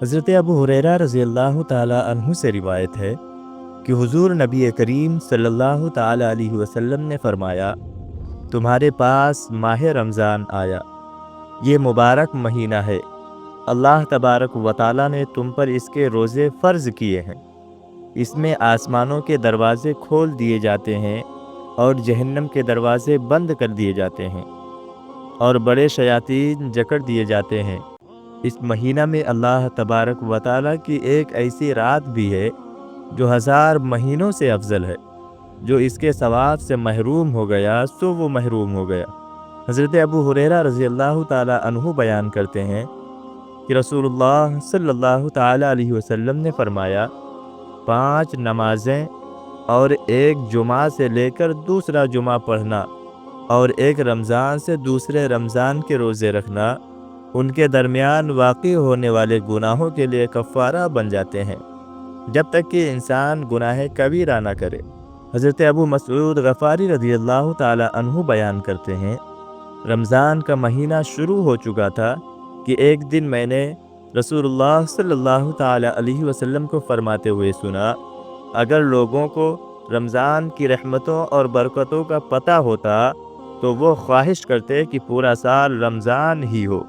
حضرت ابو ہریرہ رضی اللہ تعالی عنہ سے روایت ہے کہ حضور نبی کریم صلی اللہ تعالی علیہ وسلم نے فرمایا، تمہارے پاس ماہ رمضان آیا، یہ مبارک مہینہ ہے، اللہ تبارک و تعالی نے تم پر اس کے روزے فرض کیے ہیں۔ اس میں آسمانوں کے دروازے کھول دیے جاتے ہیں اور جہنم کے دروازے بند کر دیے جاتے ہیں اور بڑے شیاطین جکڑ دیے جاتے ہیں۔ اس مہینہ میں اللہ تبارک و تعالی کی ایک ایسی رات بھی ہے جو 1000 مہینوں سے افضل ہے۔ جو اس کے ثواب سے محروم ہو گیا سو وہ محروم ہو گیا۔ حضرت ابو ہریرہ رضی اللہ تعالی عنہ بیان کرتے ہیں کہ رسول اللہ صلی اللہ تعالی علیہ وسلم نے فرمایا، 5 نمازیں اور ایک جمعہ سے لے کر دوسرا جمعہ پڑھنا اور ایک رمضان سے دوسرے رمضان کے روزے رکھنا ان کے درمیان واقع ہونے والے گناہوں کے لیے کفارہ بن جاتے ہیں، جب تک کہ انسان گناہ کبیرہ نہ کرے۔ حضرت ابو مسعود غفاری رضی اللہ تعالی عنہ بیان کرتے ہیں، رمضان کا مہینہ شروع ہو چکا تھا کہ ایک دن میں نے رسول اللہ صلی اللہ تعالی علیہ وسلم کو فرماتے ہوئے سنا، اگر لوگوں کو رمضان کی رحمتوں اور برکتوں کا پتہ ہوتا تو وہ خواہش کرتے کہ پورا سال رمضان ہی ہو۔